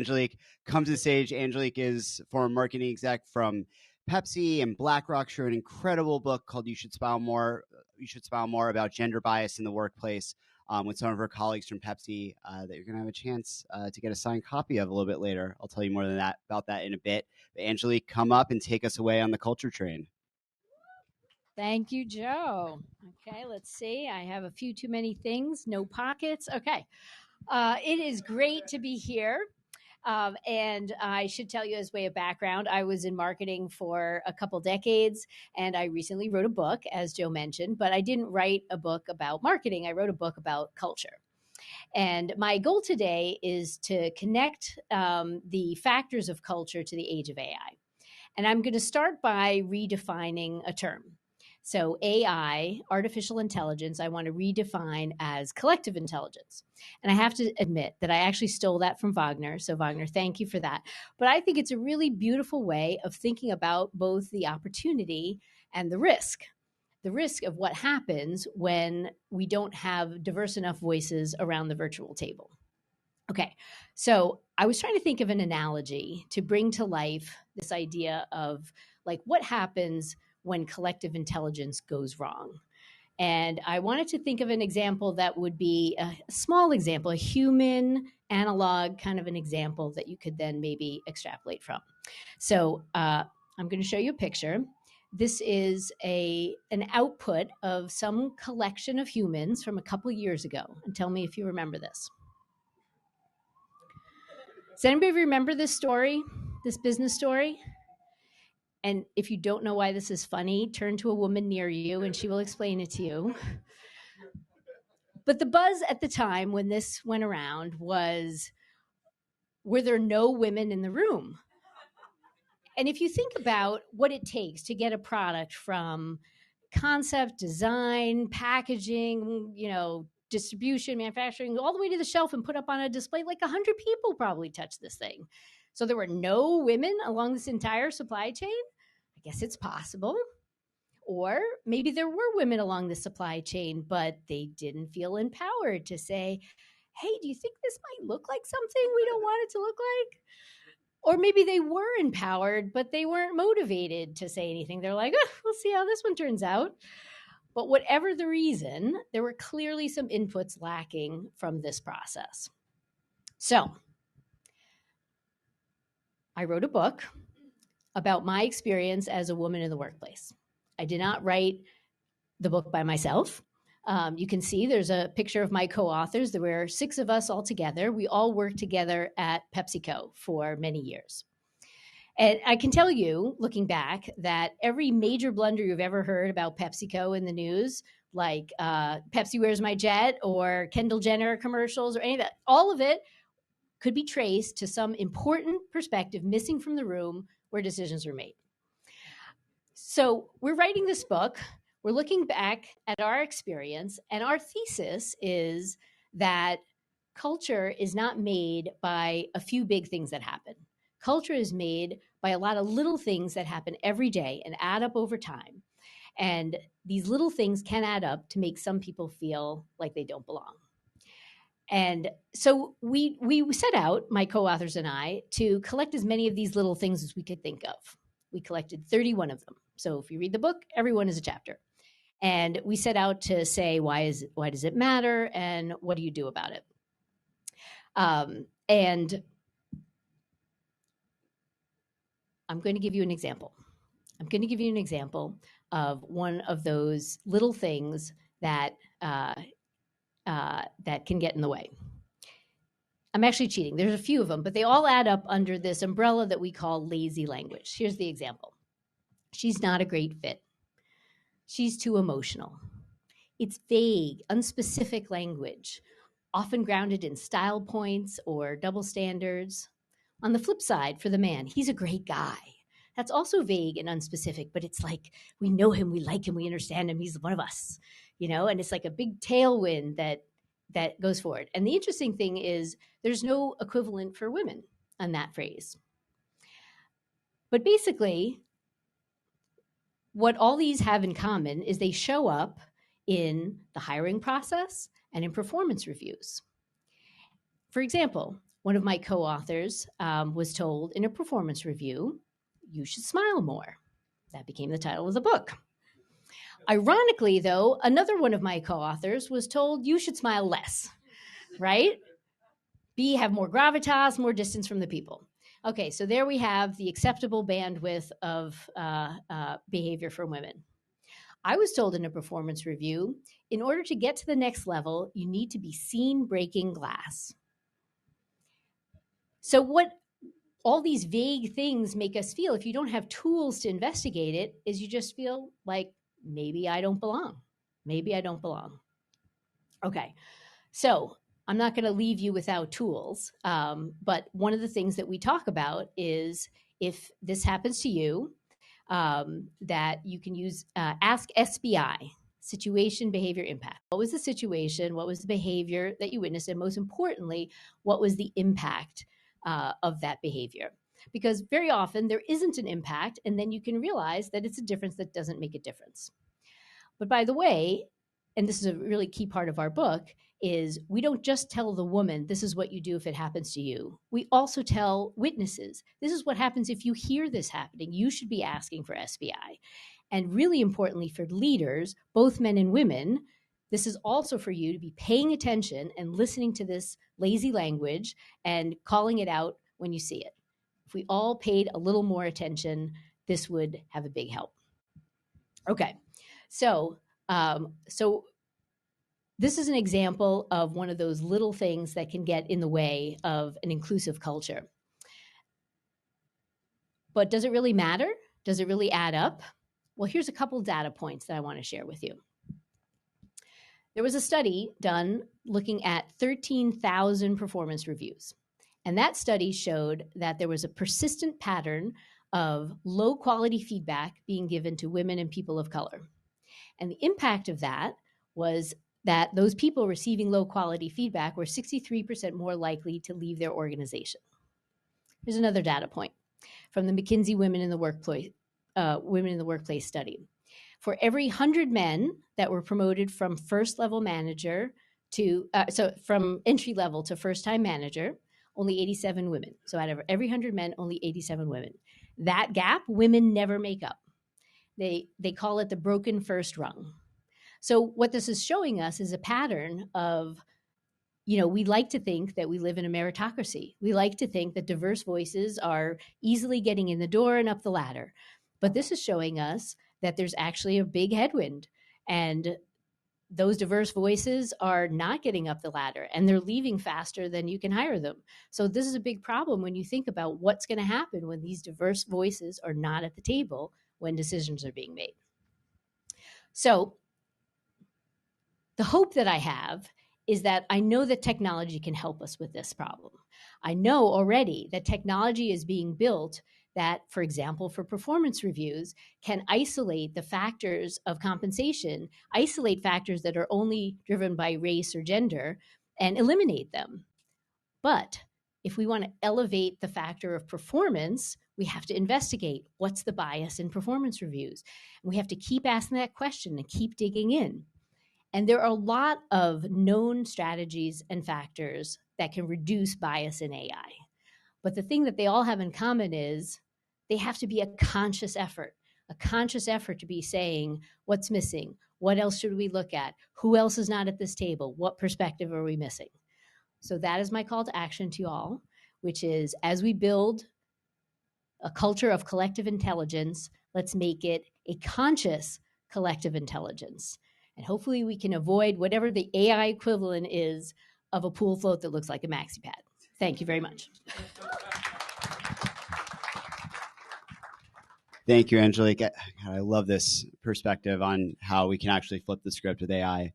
Angelique come to the stage. Angelique is former marketing exec from Pepsi and BlackRock. She wrote an incredible book called You Should Smile More. You Should Smile More, about gender bias in the workplace, with some of her colleagues from Pepsi, that you're going to have a chance to get a signed copy of a little bit later. I'll tell you more than that about that in a bit. But Angelique, come up and take us away on the culture train. Thank you, Joe. Okay, let's see. I have a few too many things. No pockets. Okay. It is great to be here. And I should tell you, as way of background, I was in marketing for a couple decades, and I recently wrote a book, as Joe mentioned, but I didn't write a book about marketing. I wrote a book about culture. And my goal today is to connect the factors of culture to the age of AI. And I'm going to start by redefining a term. So AI, artificial intelligence, I want to redefine as collective intelligence. And I have to admit that I actually stole that from Wagner. So Wagner, thank you for that. But I think it's a really beautiful way of thinking about both the opportunity and the risk of what happens when we don't have diverse enough voices around the virtual table. Okay, so I was trying to think of an analogy to bring to life this idea of like what happens when collective intelligence goes wrong. And I wanted to think of an example that would be a small example, a human analog kind of an example that you could then maybe extrapolate from. So I'm going to show you a picture. This is an output of some collection of humans from a couple years ago. And tell me if you remember this. Does anybody remember this story, this business story? And if you don't know why this is funny, turn to a woman near you and she will explain it to you. But the buzz at the time when this went around was, were there no women in the room? And if you think about what it takes to get a product from concept, design, packaging, distribution, manufacturing, all the way to the shelf and put up on a display, like 100 people probably touched this thing. So there were no women along this entire supply chain? I guess it's possible. Or maybe there were women along the supply chain, but they didn't feel empowered to say, hey, do you think this might look like something we don't want it to look like? Or maybe they were empowered, but they weren't motivated to say anything. They're like, oh, we'll see how this one turns out. But whatever the reason, there were clearly some inputs lacking from this process. So I wrote a book about my experience as a woman in the workplace. I did not write the book by myself. You can see there's a picture of my co-authors. There were 6 of us all together. We all worked together at PepsiCo for many years. And I can tell you, looking back, that every major blunder you've ever heard about PepsiCo in the news, like Pepsi Where's My Jet or Kendall Jenner commercials or any of that, all of it could be traced to some important perspective missing from the room where decisions were made. So we're writing this book. We're looking back at our experience, and our thesis is that culture is not made by a few big things that happen. Culture is made by a lot of little things that happen every day and add up over time. And these little things can add up to make some people feel like they don't belong. And so we set out, my co-authors and I, to collect as many of these little things as we could think of. We collected 31 of them. So if you read the book, every one is a chapter. And we set out to say, why does it matter? And what do you do about it? And I'm going to give you an example. I'm going to give you an example of one of those little things that that can get in the way. I'm actually cheating. There's a few of them, but they all add up under this umbrella that we call lazy language. Here's the example. She's not a great fit. She's too emotional. It's vague, unspecific language, often grounded in style points or double standards. On the flip side, for the man, he's a great guy. That's also vague and unspecific, but it's like, we know him, we like him, we understand him, he's one of us, and it's like a big tailwind that goes forward. And the interesting thing is there's no equivalent for women on that phrase. But basically, what all these have in common is they show up in the hiring process and in performance reviews. For example, one of my co-authors was told in a performance review, you should smile more. That became the title of the book. Ironically, though, another one of my co-authors was told you should smile less, right? Have more gravitas, more distance from the people. Okay, so there we have the acceptable bandwidth of behavior for women. I was told in a performance review, in order to get to the next level, you need to be seen breaking glass. So what all these vague things make us feel, if you don't have tools to investigate it, is you just feel like maybe I don't belong. Maybe I don't belong. Okay, so I'm not going to leave you without tools, but one of the things that we talk about is if this happens to you, that you can use Ask SBI, situation, behavior, impact. What was the situation? What was the behavior that you witnessed? And most importantly, what was the impact of that behavior? Because very often there isn't an impact, and then you can realize that it's a difference that doesn't make a difference. But by the way, and this is a really key part of our book, is we don't just tell the woman, this is what you do if it happens to you. We also tell witnesses, this is what happens if you hear this happening. You should be asking for SBI. And really importantly for leaders, both men and women, this is also for you to be paying attention and listening to this lazy language and calling it out when you see it. If we all paid a little more attention, this would have a big help. Okay, so this is an example of one of those little things that can get in the way of an inclusive culture. But does it really matter? Does it really add up? Well, here's a couple data points that I want to share with you. There was a study done looking at 13,000 performance reviews. And that study showed that there was a persistent pattern of low quality feedback being given to women and people of color. And the impact of that was that those people receiving low quality feedback were 63% more likely to leave their organization. Here's another data point from the McKinsey Women in the Workplace study. For every 100 men that were promoted from first level manager to, from entry level to first time manager, only 87 women. So out of every 100 men, only 87 women. That gap, women never make up. They call it the broken first rung. So what this is showing us is a pattern of, we like to think that we live in a meritocracy. We like to think that diverse voices are easily getting in the door and up the ladder. But this is showing us that there's actually a big headwind. And those diverse voices are not getting up the ladder and they're leaving faster than you can hire them. So this is a big problem when you think about what's going to happen when these diverse voices are not at the table when decisions are being made. So the hope that I have is that I know that technology can help us with this problem. I know already that technology is being built that, for example, for performance reviews, can isolate the factors of compensation, isolate factors that are only driven by race or gender, and eliminate them. But if we want to elevate the factor of performance, we have to investigate what's the bias in performance reviews. And we have to keep asking that question and keep digging in. And there are a lot of known strategies and factors that can reduce bias in AI. But the thing that they all have in common is they have to be a conscious effort to be saying what's missing, what else should we look at, who else is not at this table, what perspective are we missing? So that is my call to action to you all, which is as we build a culture of collective intelligence, let's make it a conscious collective intelligence. And hopefully we can avoid whatever the AI equivalent is of a pool float that looks like a maxi pad. Thank you very much. Thank you, Angelique. I love this perspective on how we can actually flip the script with AI.